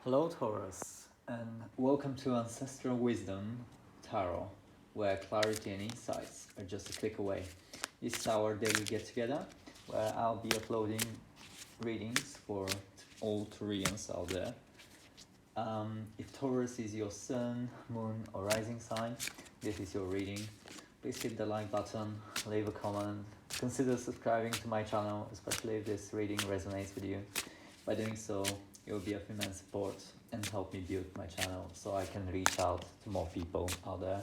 Hello Taurus, and welcome to Ancestral Wisdom Tarot, where clarity and insights are just a click away. This is our daily get-together, where I'll be uploading readings for all Taurians out there. If Taurus is your sun, moon, or rising sign, this is your reading. Please hit the like button, leave a comment, consider subscribing to my channel, especially if this reading resonates with you. By doing so, it will be of immense support and help me build my channel so I can reach out to more people out there.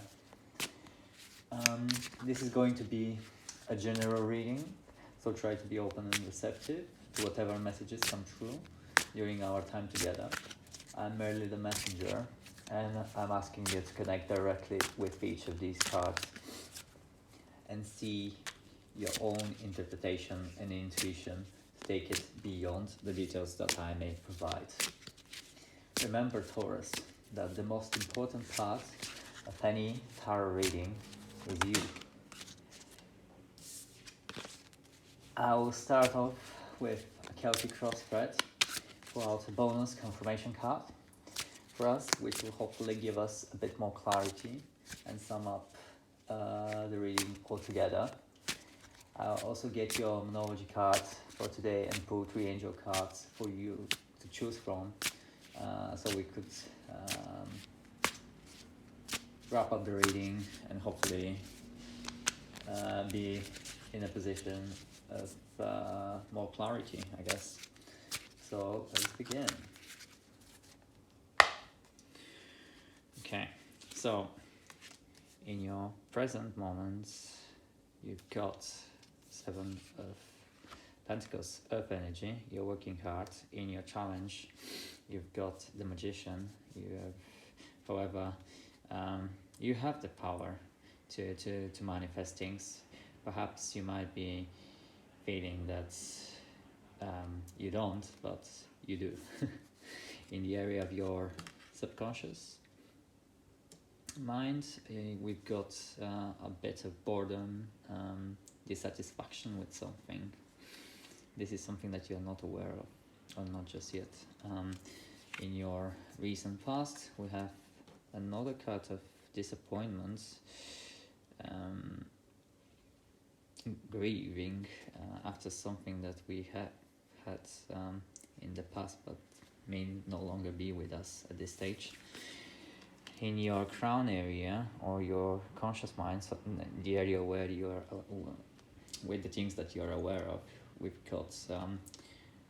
This is going to be a general reading, so try to be open and receptive to whatever messages come through during our time together. I'm merely the messenger, and I'm asking you to connect directly with each of these cards and see your own interpretation and intuition to take it beyond the details that I may provide. Remember, Taurus, that the most important part of any tarot reading is you. I will start off with a Celtic cross spread, pull out a bonus confirmation card for us, which will hopefully give us a bit more clarity and sum up the reading altogether. I'll also get your Monology card for today and pull 3 angel cards for you to choose from, so we could wrap up the reading and hopefully be in a position of more clarity, I guess. So let's begin. Okay, so in your present moments, you've got 7 of Pentacles, Earth energy. You're working hard. In your challenge, you've got the Magician. You have, however, you have the power to manifest things. Perhaps you might be feeling that you don't, but you do. In the area of your subconscious mind, we've got a bit of boredom, dissatisfaction with something. This is something that you're not aware of, or not just yet. In your recent past, we have another card of disappointments, grieving after something that we have had in the past, but may no longer be with us at this stage. In your crown area or your conscious mind, so the area where you are with the things that you are aware of, we've got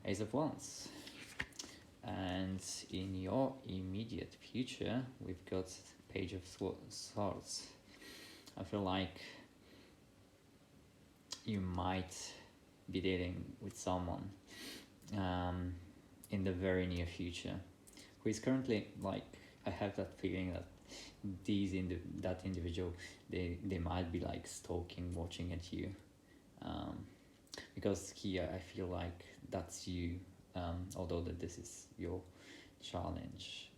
Ace of Wands. And in your immediate future, we've got Page of Swords. I feel like you might be dealing with someone in the very near future who is currently, like, I have that feeling that that individual, they might be like stalking, watching at you, because here I feel like that's you, although that this is your challenge.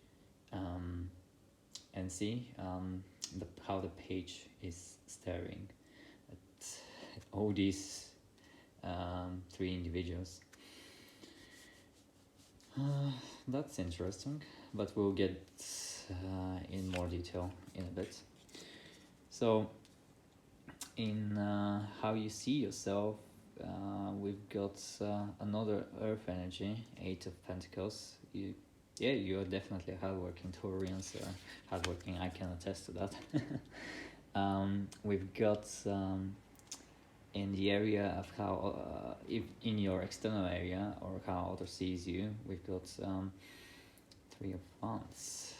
And see how the page is staring at all these 3 individuals. That's interesting, but we'll get in more detail in a bit. So in how you see yourself, we've got another Earth energy, 8 of Pentacles. You are definitely hardworking. Taurians are hardworking, I can attest to that. We've got in the area of how, if in your external area or how others sees you, we've got 3 of Wands.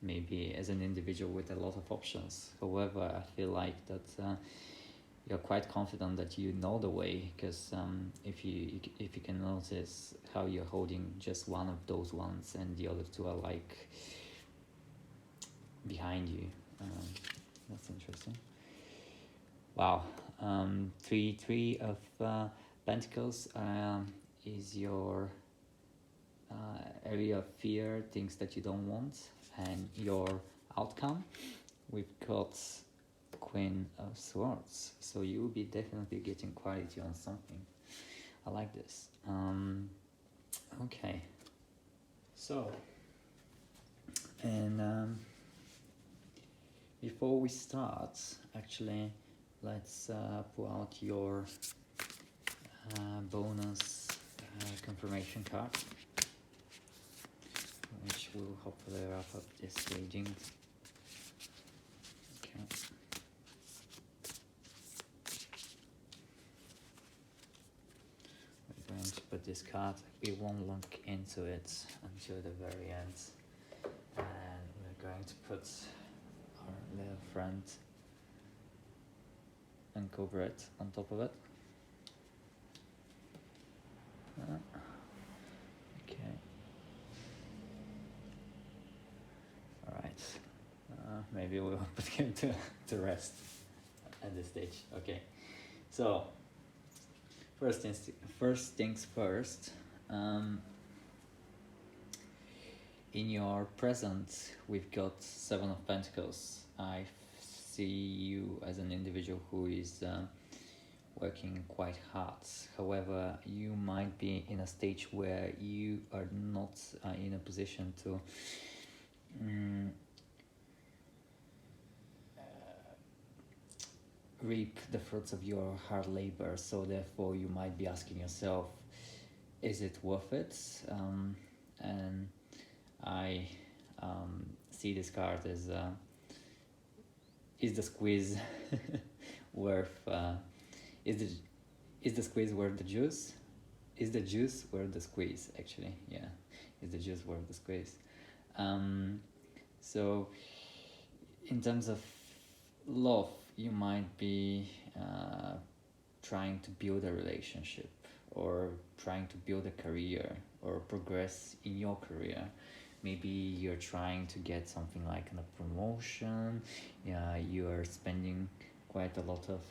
Maybe as an individual with a lot of options. However, I feel like that you're quite confident that you know the way, because if you can notice how you're holding just one of those ones and the other 2 are like behind you. That's interesting. Wow. 3 of Pentacles is your area of fear, things that you don't want, and your outcome. We've got Queen of Swords, so you will be definitely getting clarity on something. I like this. Okay, so And before we start, actually, let's pull out your bonus confirmation card, which will hopefully wrap up this reading. Okay. We're going to put this card, we won't look into it until the very end, and we're going to put our little friend and cover it on top of it. Okay. Alright. Maybe we'll put him to rest at this stage. Okay. So, first things first. In your present, we've got Seven of Pentacles. I see you as an individual who is working quite hard. However, you might be in a stage where you are not in a position to reap the fruits of your hard labor. So therefore, you might be asking yourself, is it worth it? And I see this card as is the squeeze worth is the squeeze worth the juice? Is the juice worth the squeeze? Actually, yeah, is the juice worth the squeeze? So in terms of love, you might be trying to build a relationship, or trying to build a career, or progress in your career. Maybe you're trying to get something like a promotion. You are spending quite a lot of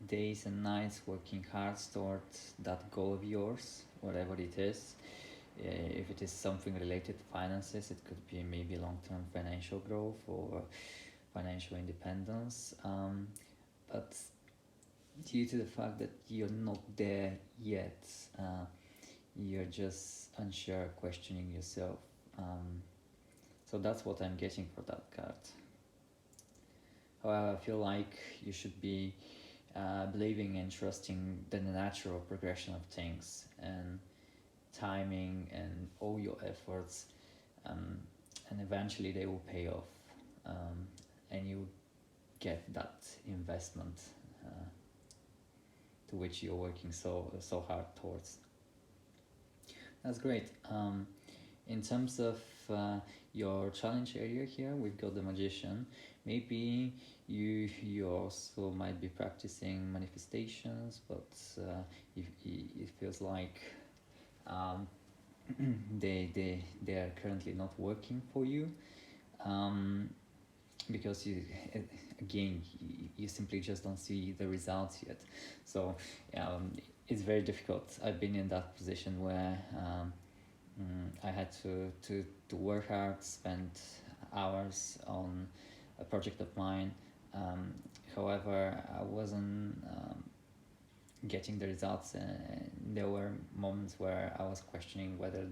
days and nights working hard towards that goal of yours, whatever it is. If it is something related to finances, it could be maybe long-term financial growth or financial independence. But due to the fact that you're not there yet, you're just unsure, questioning yourself. So that's what I'm getting for that card. However, I feel like you should be believing and trusting the natural progression of things, and timing and all your efforts, and eventually they will pay off, and you get that investment to which you're working so hard towards. That's great. In terms of your challenge area here, we've got the Magician. Maybe you also might be practicing manifestations, but it feels like they are currently not working for you, because you simply just don't see the results yet. So it's very difficult. I've been in that position where I had to work hard, spend hours on a project of mine. However, I wasn't getting the results, and there were moments where I was questioning whether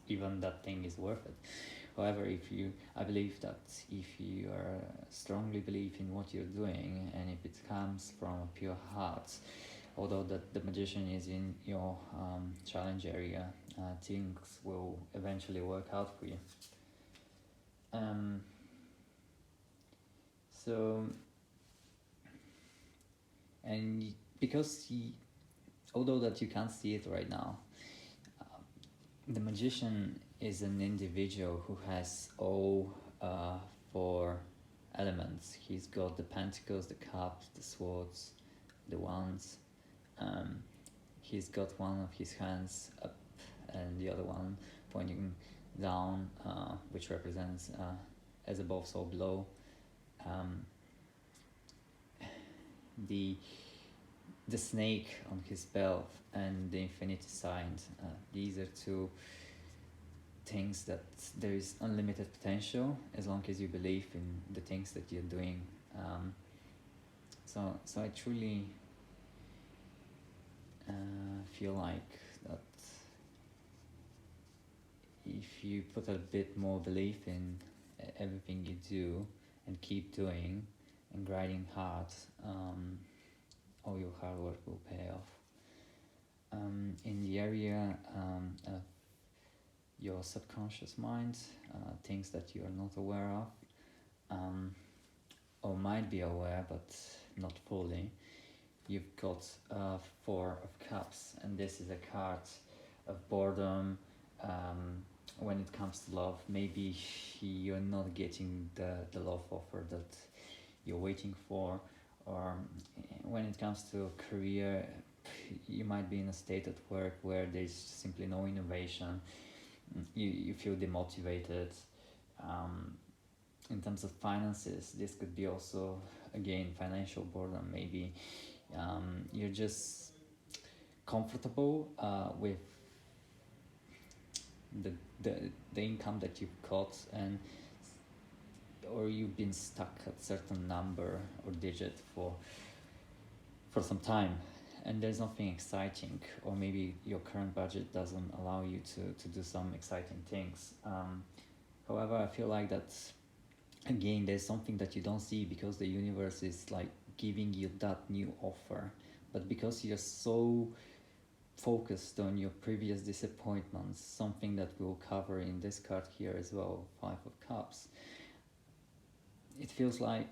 even that thing is worth it. However, I believe that if you strongly believe in what you're doing, and if it comes from a pure heart, although the Magician is in your challenge area, things will eventually work out for you. So, and because although that you can't see it right now, the Magician is an individual who has all 4 elements. He's got the Pentacles, the Cups, the Swords, the Wands. He's got one of his hands up and the other one pointing down, which represents as above, so below. The snake on his belt and the infinity sign. These are 2 things that there is unlimited potential as long as you believe in the things that you're doing. So I truly feel like that if you put a bit more belief in everything you do and keep doing and grinding hard, all your hard work will pay off. In the area of your subconscious mind, things that you are not aware of, or might be aware but not fully, you've got 4 of Cups, and this is a card of boredom. When it comes to love, maybe you're not getting the love offer that you're waiting for, or when it comes to career, you might be in a state at work where there's simply no innovation. You feel demotivated. In terms of finances, this could be also, again, financial boredom. Maybe you're just comfortable with the income that you've got, and or you've been stuck at certain number or digit for some time, and there's nothing exciting, or maybe your current budget doesn't allow you to do some exciting things. However, I feel like that, again, there's something that you don't see because the universe is like giving you that new offer, but because you're so focused on your previous disappointments, something that we'll cover in this card here as well, 5 of Cups, it feels like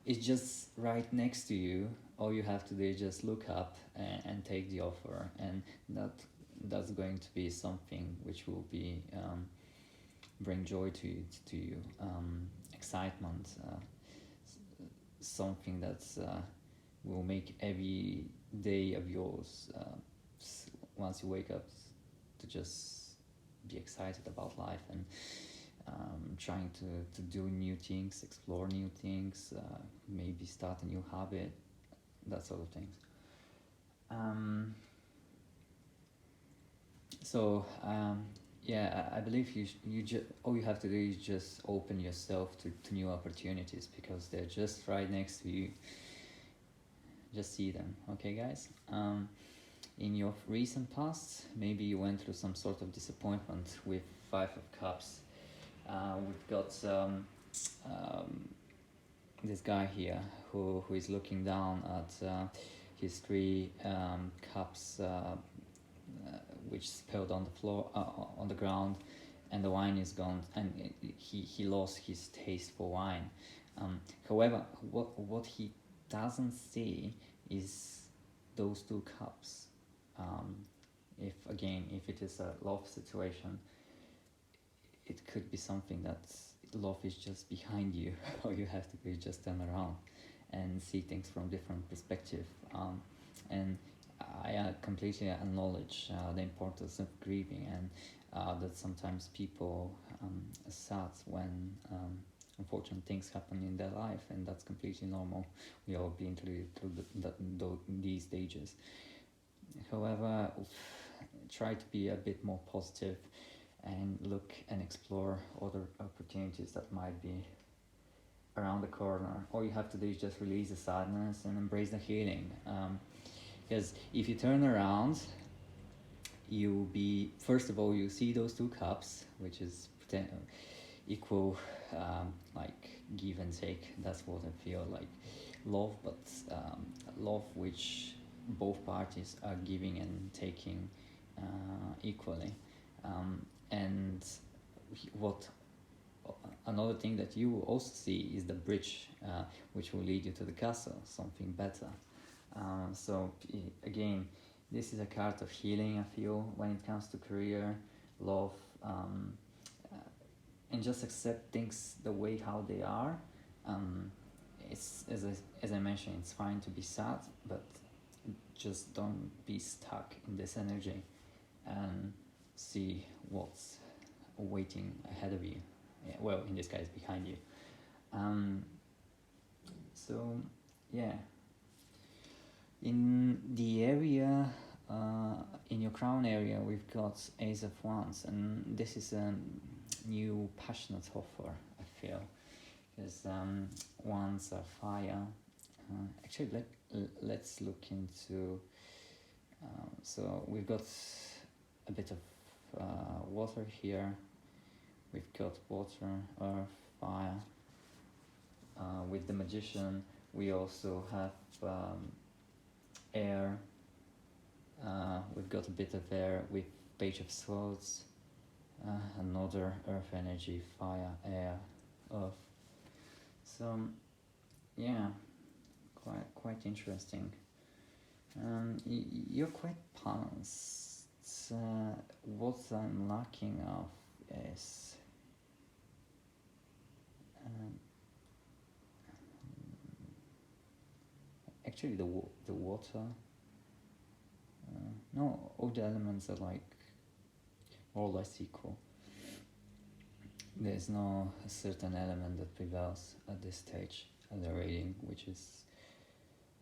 it's just right next to you. All you have to do is just look up and take the offer, and that's going to be something which will be bring joy to you, excitement, something that will make every day of yours, once you wake up, to just be excited about life and trying to do new things, explore new things, maybe start a new habit, that sort of things. Yeah, I believe all you have to do is just open yourself to new opportunities, because they're just right next to you. Just see them, okay, guys? In your recent past, maybe you went through some sort of disappointment with 5 of Cups. We've got this guy here who is looking down at his 3 cups, which spilled on the floor, on the ground, and the wine is gone, and he lost his taste for wine. However, what he doesn't see is those 2 cups. If it is a love situation, it could be something that love is just behind you. All you have to do is just turn around and see things from different perspective. And I completely acknowledge the importance of grieving, and that sometimes people are sad when unfortunate things happen in their life, and that's completely normal. We all been through these stages. However, try to be a bit more positive and look and explore other opportunities that might be around the corner. All you have to do is just release the sadness and embrace the healing. Because if you turn around, you'll be, first of all, you see those 2 cups, which is equal, like give and take. That's what I feel like. Love, but love which both parties are giving and taking equally. And what another thing that you will also see is the bridge, which will lead you to the castle, something better. So again, this is a card of healing, I feel, when it comes to career, love, and just accept things the way how they are. It's as I mentioned, it's fine to be sad, but just don't be stuck in this energy, and see what's waiting ahead of you. Yeah, well, in this case, behind you. So yeah, in the area, in your crown area, we've got Ace of Wands, and this is a new passionate offer, I feel, because wands are fire. Actually, let's look into. So we've got a bit of water here. We've got water, earth, fire. With the magician, we also have air. We've got a bit of air with page of swords, another earth energy, fire, air, earth. So yeah, quite interesting. You're quite balanced. What I'm lacking of is actually the water. No, all the elements are like more or less equal. There's no certain element that prevails at this stage of the reading, which is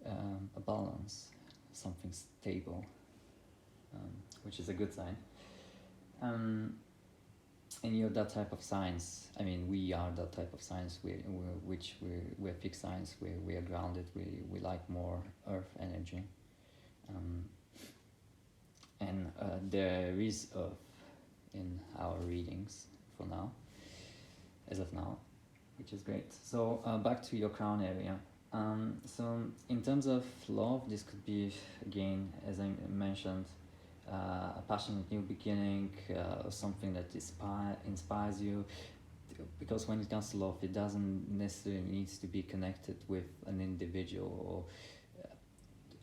a balance, something stable, which is a good sign. And you're that type of signs. I mean, we are that type of signs. We're fixed signs. We are grounded. We like more earth energy. And there is earth in our readings for now, as of now, which is great. So back to your crown area. So in terms of love, this could be, again, as I mentioned, a passionate new beginning, something that inspires you. Because when it comes to love, it doesn't necessarily need to be connected with an individual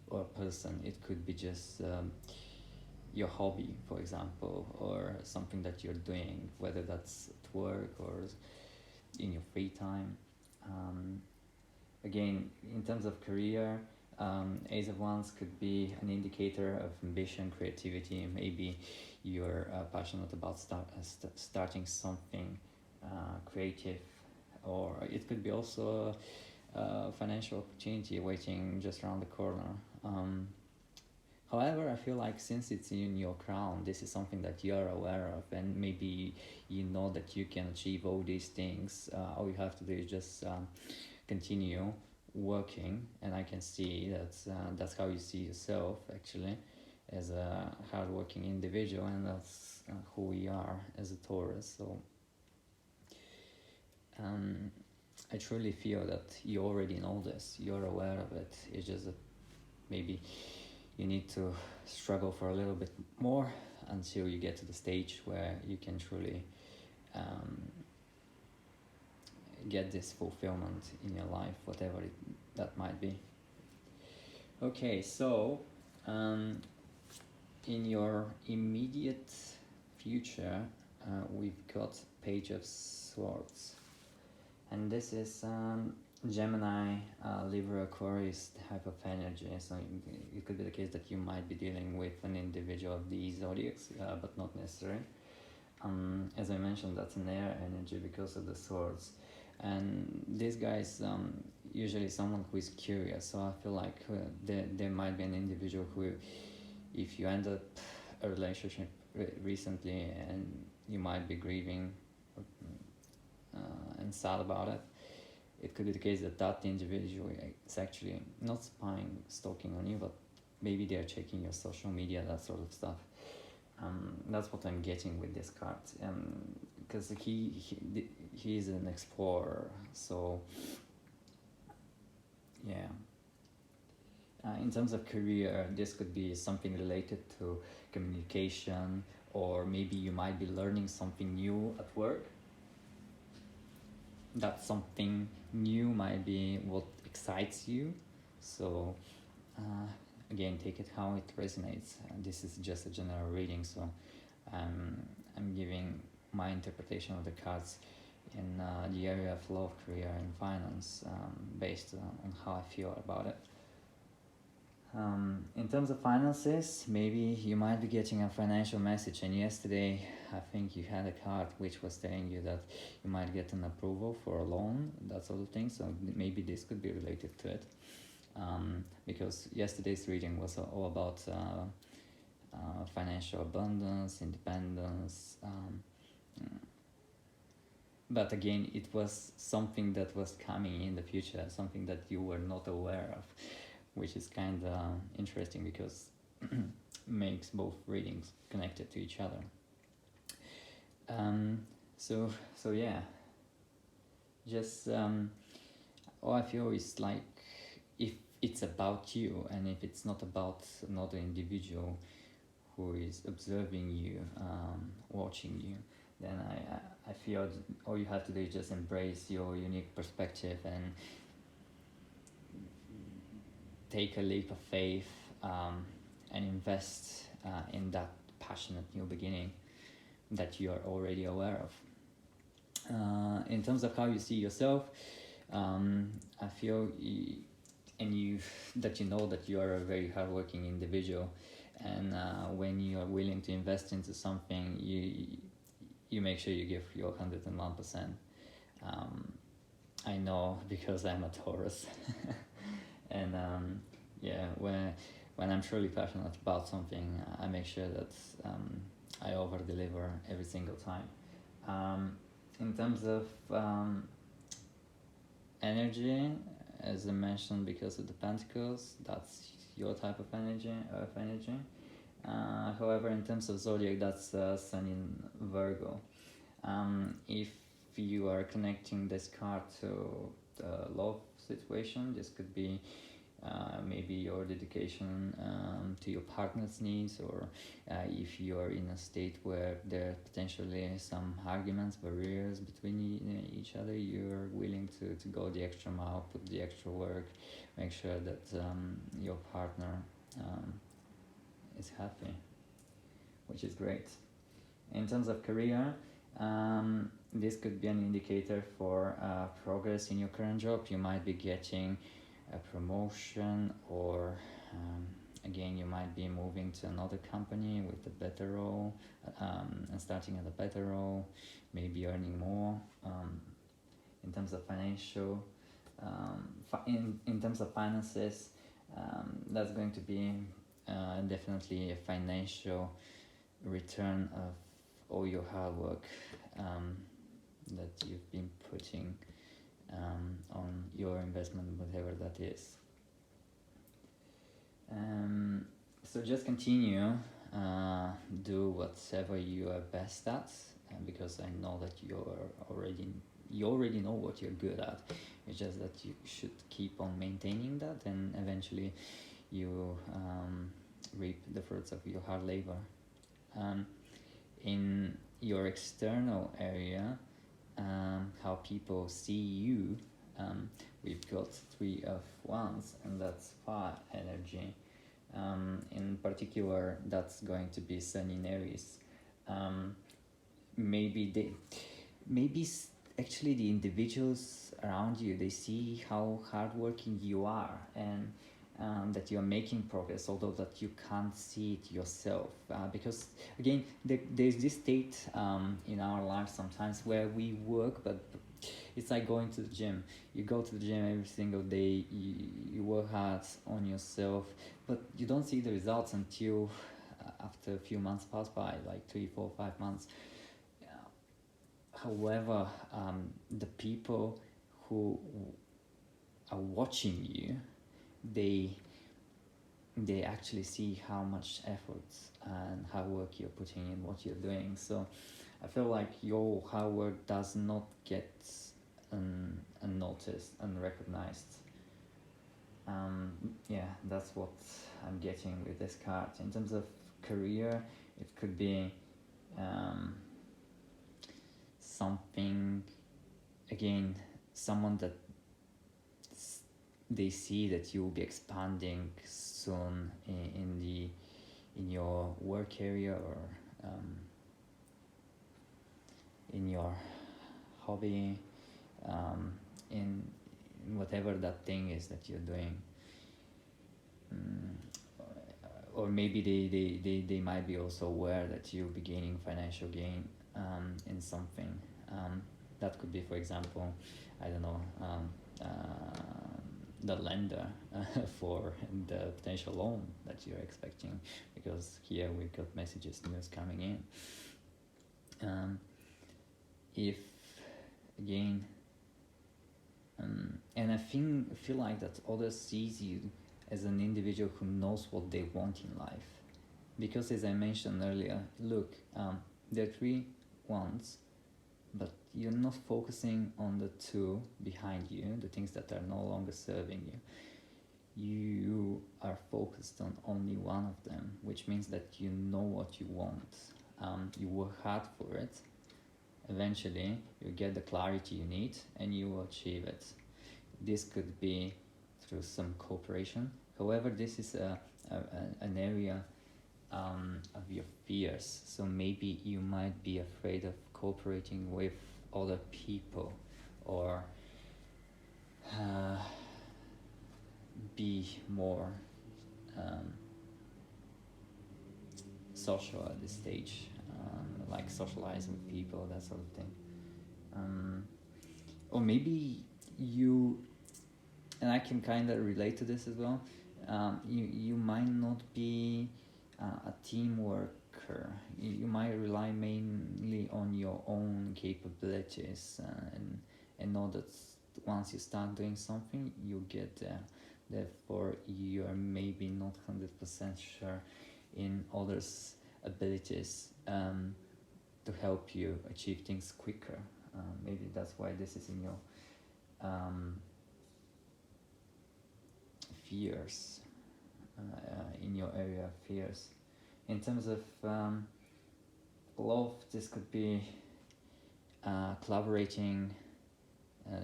or a person. It could be just your hobby, for example, or something that you're doing, whether that's at work or in your free time. Again, in terms of career, Ace of Wands could be an indicator of ambition, creativity. Maybe you're passionate about starting something creative, or it could be also a financial opportunity waiting just around the corner. However, I feel like since it's in your crown, this is something that you're aware of, and maybe you know that you can achieve all these things. All you have to do is just continue working, and I can see that that's how you see yourself actually, as a hardworking individual, and that's who we are as a Taurus. So I truly feel that you already know this, you're aware of it. It's just that maybe you need to struggle for a little bit more until you get to the stage where you can truly get this fulfillment in your life, whatever that might be. Okay, so in your immediate future, we've got Page of Swords, and this is Gemini, Libra, Aquarius type of energy. So it could be the case that you might be dealing with an individual of these zodiacs, but not necessarily. As I mentioned, that's an air energy because of the swords. And this guy is usually someone who is curious. So I feel like there might be an individual who, if you end up a relationship recently and you might be grieving and sad about it, it could be the case that that individual is actually not spying, stalking on you, but maybe they're checking your social media, that sort of stuff. That's what I'm getting with this card, because he is an explorer. So yeah. In terms of career, this could be something related to communication, or maybe you might be learning something new at work. That something new might be what excites you. So again, take it how it resonates. This is just a general reading, so I'm giving my interpretation of the cards in the area of love, career, and finance, based on how I feel about it. In terms of finances, maybe you might be getting a financial message, and yesterday I think you had a card which was telling you that you might get an approval for a loan, that sort of thing. So maybe this could be related to it, because yesterday's reading was all about financial abundance, independence, but again, it was something that was coming in the future, something that you were not aware of, which is kind of interesting because makes both readings connected to each other. So yeah, just all I feel is like, if it's about you and if it's not about another individual who is observing you, watching you, then I feel all you have to do is just embrace your unique perspective and take a leap of faith, and invest in that passionate new beginning that you are already aware of. In terms of how you see yourself, I feel that you know that you are a very hardworking individual, and when you are willing to invest into something, you make sure you give your 101%. I know because I'm a Taurus, and yeah, when I'm truly passionate about something, I make sure that I over deliver every single time. In terms of energy, as I mentioned, because of the Pentacles, that's your type of energy, Earth energy. However, in terms of zodiac, that's Sun in Virgo. If you are connecting this card to the love situation, this could be maybe your dedication to your partner's needs, or if you're in a state where there are potentially some arguments, barriers between each other, you're willing to go the extra mile, put the extra work, make sure that your partner is happy, which is great. In terms of career, this could be an indicator for progress in your current job. You might be getting a promotion, or again, you might be moving to another company with a better role, and starting at a better role, maybe earning more. In terms of financial, in terms of finances, that's going to be definitely a financial return of all your hard work that you've been putting on your investment, whatever that is. So just continue, do whatever you are best at, because I know that you already know what you're good at. It's just that you should keep on maintaining that, and eventually you reap the fruits of your hard labor. In your external area, how people see you, we've got 3 of Wands, and that's fire energy. In particular, that's going to be Sun in Aries. Actually the individuals around you, they see how hardworking you are, and that you're making progress, although that you can't see it yourself, because again, there's this state in our life sometimes where we work, but it's like going to the gym. You go to the gym every single day, you work hard on yourself, but you don't see the results until after a few months pass by, like 3, 4, 5 months. However, the people who are watching you, they actually see how much effort and hard work you're putting in what you're doing. So I feel like your hard work does not get unnoticed, unrecognized. Yeah, that's what I'm getting with this card. In terms of career, it could be something, again, someone that they see that you will be expanding soon in your work area, or in your hobby, in whatever that thing is that you're doing. Or maybe they might be also aware that you'll be gaining financial gain in something. That could be, for example, I don't know, the lender for the potential loan that you're expecting, because here we've got messages, news coming in. If again, and I feel like that others sees you as an individual who knows what they want in life, because as I mentioned earlier, look, there are 3 wants, but you're not focusing on the two behind you, the things that are no longer serving you. You are focused on only one of them, which means that you know what you want. You work hard for it. Eventually, you get the clarity you need and you will achieve it. This could be through some cooperation. However, this is an area of your fears. So maybe you might be afraid of cooperating with other people, or be more social at this stage, like socialize with people, that sort of thing. Or maybe you, and I can kind of relate to this as well, you might not be a team worker. You might rely mainly on your own capabilities, and know that once you start doing something, you get there. Therefore, you are maybe not 100% sure in others' abilities to help you achieve things quicker. Maybe that's why this is in your fears, in your area of fears. In terms of love, this could be collaborating.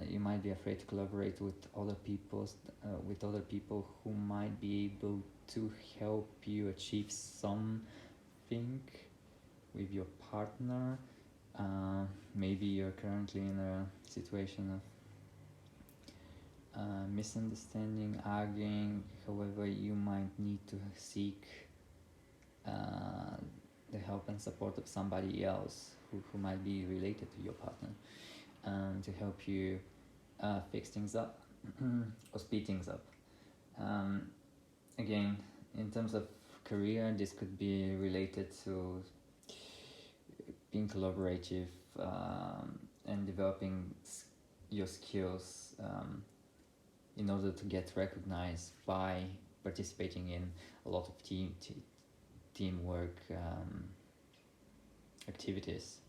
You might be afraid to collaborate with other people who might be able to help you achieve something with your partner. Maybe you're currently in a situation of misunderstanding, arguing. However, you might need to seek the help and support of somebody else who might be related to your partner, to help you fix things up or speed things up. Again, in terms of career, this could be related to being collaborative and developing your skills in order to get recognized by participating in a lot of teamwork activities.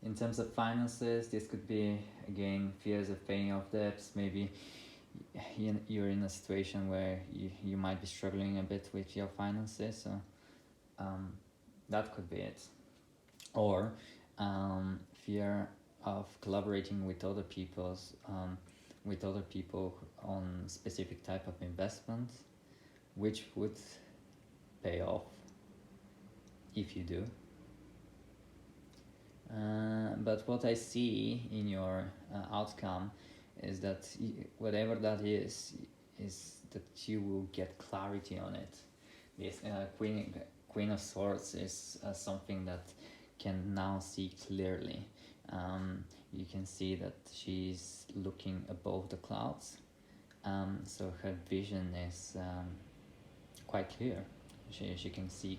In terms of finances, this could be, again, fears of paying off debts. Maybe you're in a situation where you might be struggling a bit with your finances, so that could be it. Or fear of collaborating with other people on specific type of investment, which would pay off if you do. But what I see in your outcome is that whatever that is that you will get clarity on it. This Queen of Swords is something that can now see clearly. You can see that she's looking above the clouds, so her vision is quite clear. She can see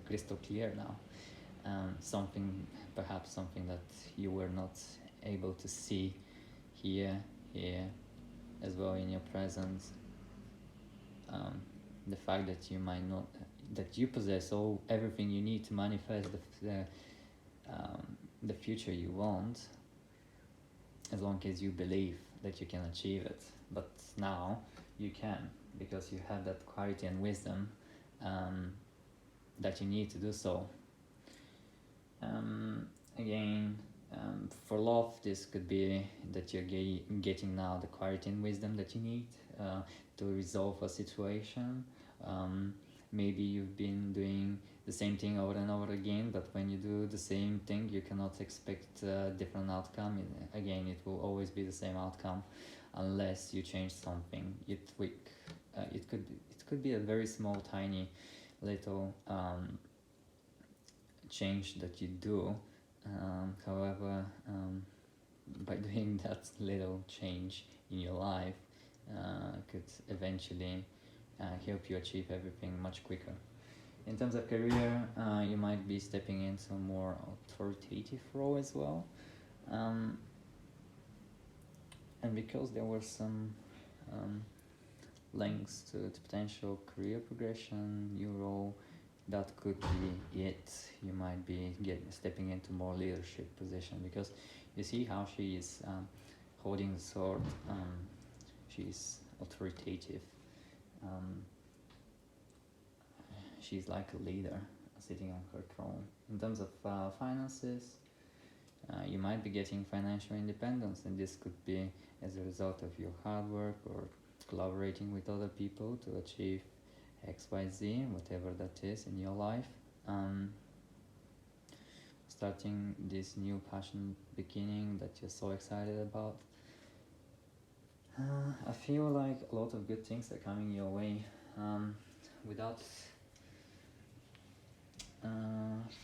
crystal clear now. Perhaps something that you were not able to see here as well in your presence. The fact that you possess everything you need to manifest the future you want, as long as you believe that you can achieve it. But now you can, because you have that clarity and wisdom that you need to do so. Again, for love, this could be that you're getting now the clarity and wisdom that you need to resolve a situation. Maybe you've been doing the same thing over and over again, but when you do the same thing, you cannot expect a different outcome. Again, it will always be the same outcome unless you change something. It could be a very small, tiny, little change that you do. However, by doing that little change in your life, could eventually help you achieve everything much quicker. In terms of career, you might be stepping into a more authoritative role as well. And because there were some links to potential career progression, new role, that could be it. You might be stepping into more leadership position, because you see how she is holding the sword. She's authoritative. She's like a leader sitting on her throne. In terms of finances, you might be getting financial independence, and this could be as a result of your hard work or collaborating with other people to achieve XYZ, whatever that is in your life. Starting this new passion beginning that you're so excited about. I feel like a lot of good things are coming your way. Without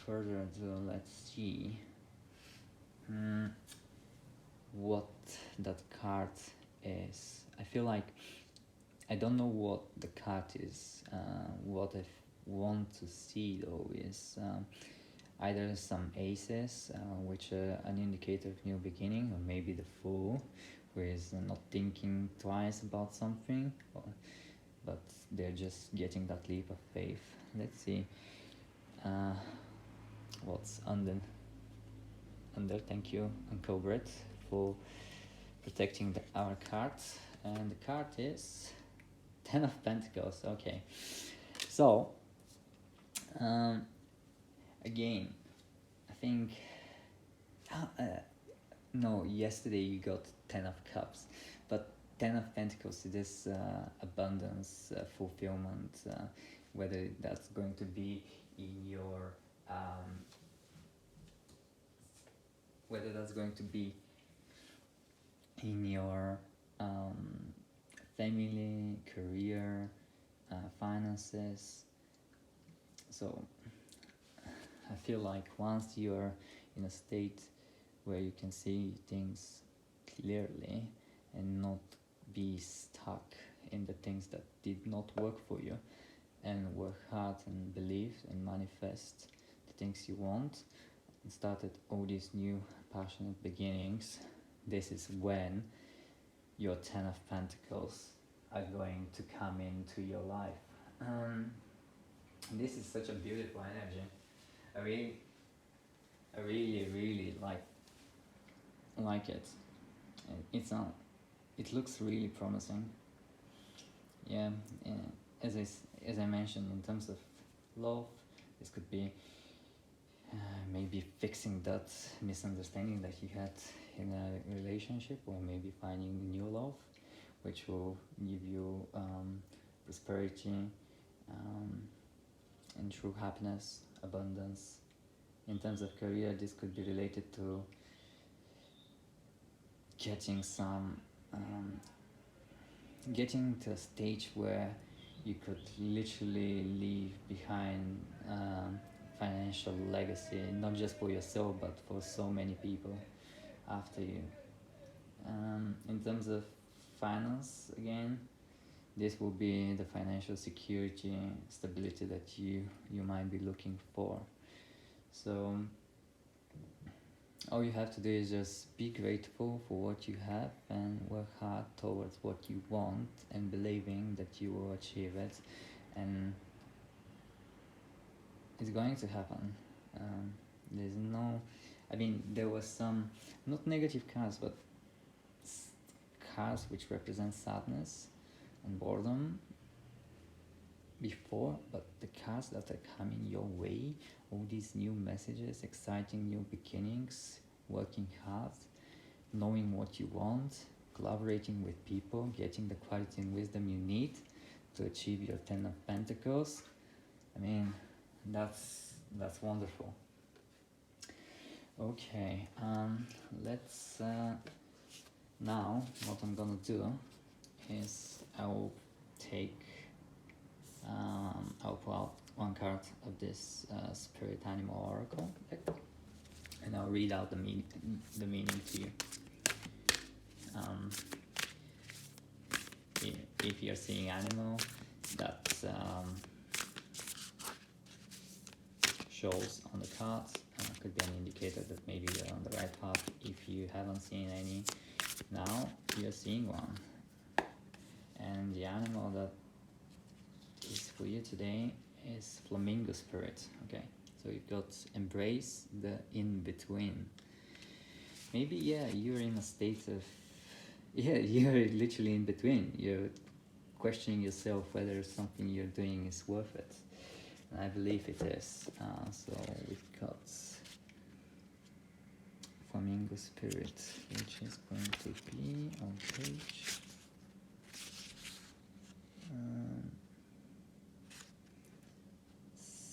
further ado, let's see what that card is. I feel like I don't know what the card is. What I want to see though is either some aces, which are an indicator of new beginning, or maybe the fool, who is not thinking twice about something, but they're just getting that leap of faith. Let's see what's under. Thank you, Uncle Brett, for protecting our cards. And the card is Ten of Pentacles. Okay, so again, I think no, yesterday you got Ten of Cups, but Ten of Pentacles, it is abundance, fulfillment, whether that's going to be in your family, career, finances. So I feel like once you're in a state where you can see things clearly and not be stuck in the things that did not work for you, and work hard and believe and manifest the things you want, and started all these new passionate beginnings, this is when your Ten of Pentacles are going to come into your life. This is such a beautiful energy. I really like it. It looks really promising. Yeah, as I mentioned, in terms of love, this could be maybe fixing that misunderstanding that you had in a relationship, or maybe finding new love, which will give you prosperity and true happiness, abundance. In terms of career, this could be related to getting to a stage where you could literally leave behind financial legacy, not just for yourself but for so many people after you. In terms of finance, again, this will be the financial security, stability that you might be looking for. So all you have to do is just be grateful for what you have and work hard towards what you want, and believing that you will achieve it, and it's going to happen. There's no, there was some, not negative cards, but cards which represent sadness and boredom before, but the cards that are coming your way, all these new messages, exciting new beginnings, working hard, knowing what you want, collaborating with people, getting the quality and wisdom you need to achieve your Ten of Pentacles. That's wonderful. Okay, let's now what I'm gonna do is I'll pull out one card of this Spirit Animal Oracle deck, and I'll read out the meaning to you. If you're seeing animal, that shows on the cards, could be an indicator that maybe you're on the right path. If you haven't seen any, now you're seeing one. And the animal that is for you today is flamingo spirit. Okay, so you've got embrace the in between. Maybe you're in a state of you're literally in between. You're questioning yourself whether something you're doing is worth it. And I believe it is. So we've got flamingo spirit, which is going to be on page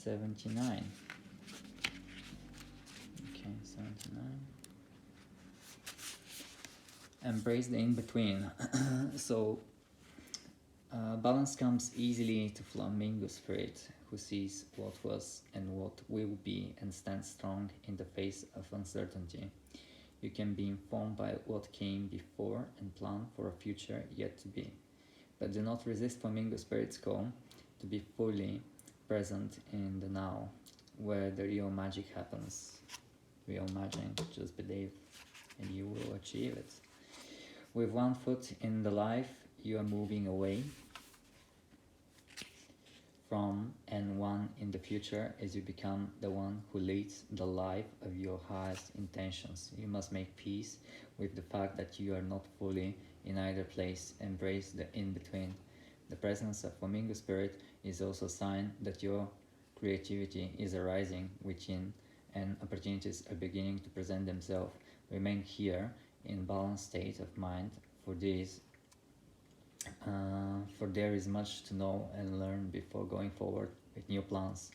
79. Okay, 79. Embrace the in-between. So balance comes easily to flamingo spirit, who sees what was and what will be and stands strong in the face of uncertainty. You can be informed by what came before and plan for a future yet to be. But do not resist flamingo spirit's call to be fully present in the now, where the real magic happens. Real magic, just believe and you will achieve it. With one foot in the life, you are moving away from and one in the future as you become the one who leads the life of your highest intentions. You must make peace with the fact that you are not fully in either place. Embrace the in-between. The presence of flamingo spirit is also a sign that your creativity is arising within and opportunities are beginning to present themselves. Remain here in balanced state of mind for these. For there is much to know and learn before going forward with new plans.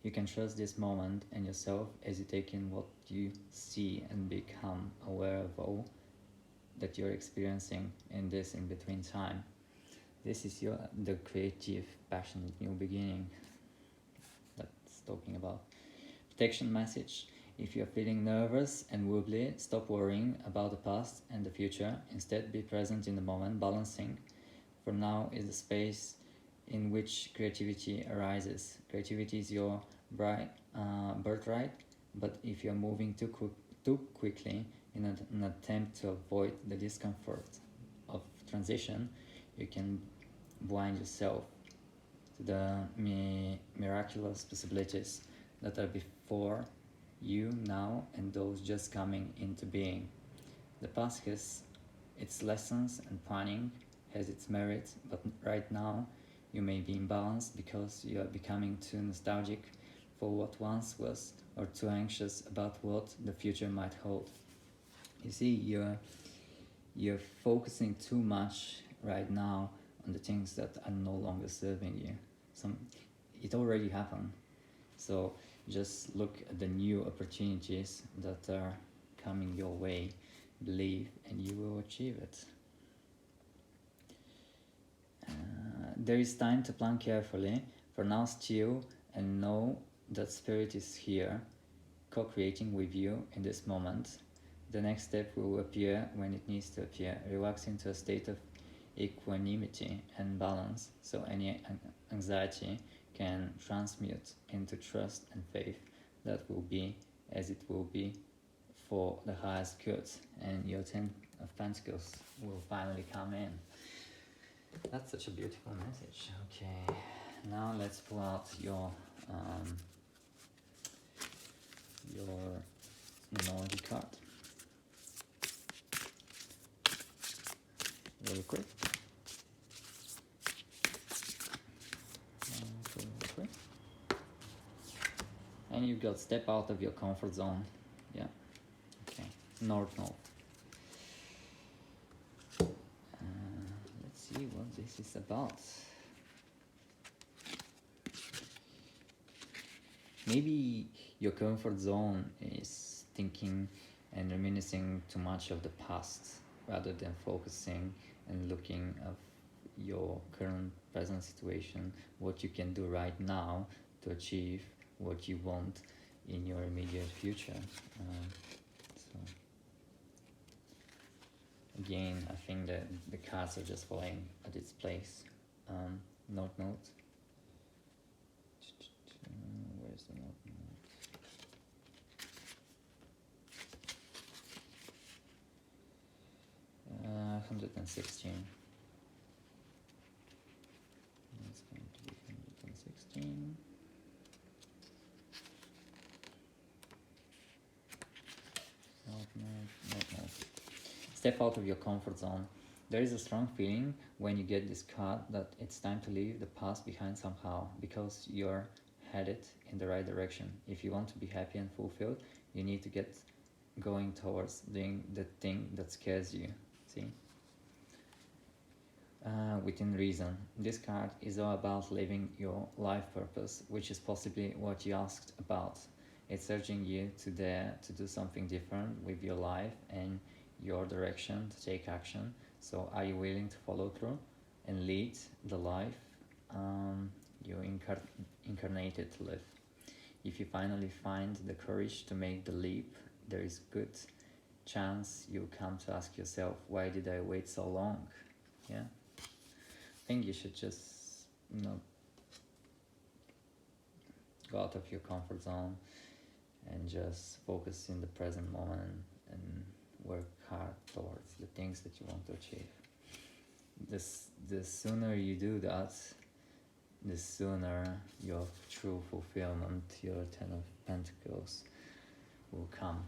You can trust this moment and yourself as you take in what you see and become aware of all that you're experiencing in this in-between time. This is the creative, passionate new beginning that's talking about. Protection message. If you're feeling nervous and wobbly, stop worrying about the past and the future. Instead, be present in the moment, balancing. For now is the space in which creativity arises. Creativity is your birthright, but if you're moving too quickly in an attempt to avoid the discomfort of transition, you can blind yourself to the miraculous possibilities that are before you now and those just coming into being. The past has its lessons and planning has its merits, but right now you may be imbalanced because you are becoming too nostalgic for what once was or too anxious about what the future might hold. You see, you're focusing too much right now on the things that are no longer serving you. It already happened. So just look at the new opportunities that are coming your way, believe, and you will achieve it. There is time to plan carefully. For now, still and know that spirit is here, co-creating with you in this moment. The next step will appear when it needs to appear. Relax into a state of equanimity and balance, so any anxiety can transmute into trust and faith that will be as it will be for the highest good, and your 10 of Pentacles will finally come in. That's such a beautiful message. Okay, now let's pull out your numerology card really quick. 1, 2, 3. And you've got step out of your comfort zone. Yeah. Okay. North. Let's see what this is about. Maybe your comfort zone is thinking and reminiscing too much of the past rather than focusing and looking at your current present situation, what you can do right now to achieve what you want in your immediate future. So again, I think that the cards are just falling at its place. Note. Where's the note? 116. It's going to be 116. Step out of your comfort zone. There is a strong feeling when you get this card that it's time to leave the past behind somehow, because you're headed in the right direction. If you want to be happy and fulfilled, you need to get going towards doing the thing that scares you. See? Within reason. This card is all about living your life purpose, which is possibly what you asked about. It's urging you to dare to do something different with your life and your direction, to take action. So are you willing to follow through and lead the life you incarnated to live? If you finally find the courage to make the leap, there is good chance you'll come to ask yourself, why did I wait so long? Yeah, I think you should just, go out of your comfort zone and just focus in the present moment and work hard towards the things that you want to achieve. The sooner you do that, the sooner your true fulfillment, your Ten of Pentacles, will come.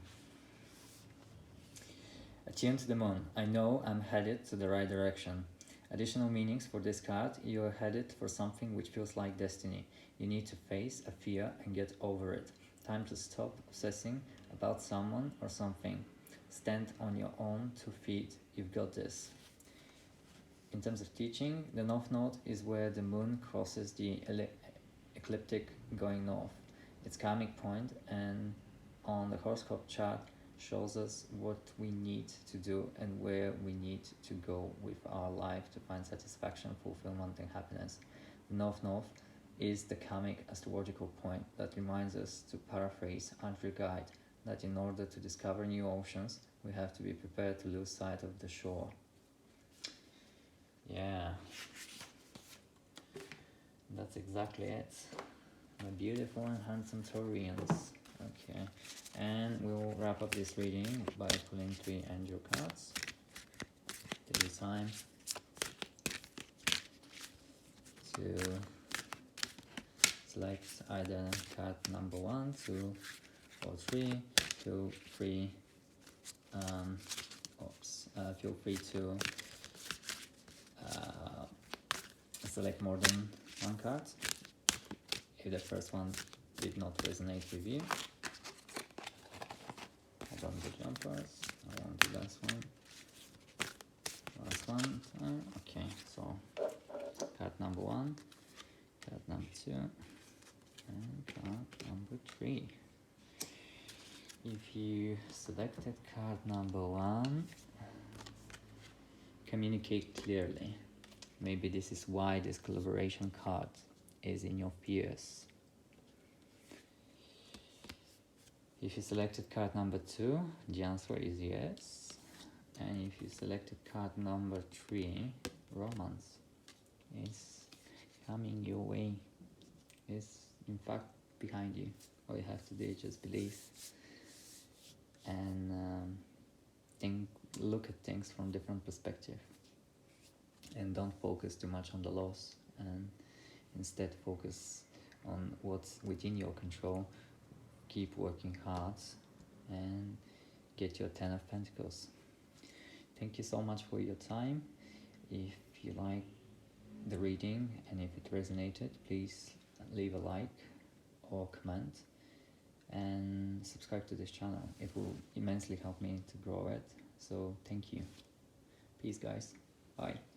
Attune to the moon. I know I'm headed to the right direction. Additional meanings for this card: you're headed for something which feels like destiny. You need to face a fear and get over it. Time to stop obsessing about someone or something. Stand on your own 2 feet. You've got this. In terms of teaching, the North Node is where the moon crosses the ecliptic going north. Its karmic point, and on the horoscope chart, shows us what we need to do and where we need to go with our life to find satisfaction, fulfillment, and happiness. The North is the karmic astrological point that reminds us, to paraphrase Andrew Guide, that in order to discover new oceans, we have to be prepared to lose sight of the shore. Yeah, that's exactly it. My beautiful and handsome Taurians. Okay, and we'll wrap up this reading by pulling 3 angel cards. Take your time to select either card number 1, 2, or 3. Feel free. Feel free to select more than 1 card if the first one did not resonate with you. I don't do jumpers. I won't do last one. Okay, so card number 1, card number 2, and card number 3. If you selected card number 1, communicate clearly. Maybe this is why this collaboration card is in your fears. If you selected card number 2, the answer is yes. And if you selected card number 3, romance is coming your way. It's in fact behind you. All you have to do is just believe and look at things from different perspective, and don't focus too much on the loss, and instead focus on what's within your control. Keep working hard and get your 10 of Pentacles. Thank you so much for your time. If you like the reading and if it resonated, please leave a like or comment and subscribe to this channel. It will immensely help me to grow it. So thank you. Peace, guys. Bye.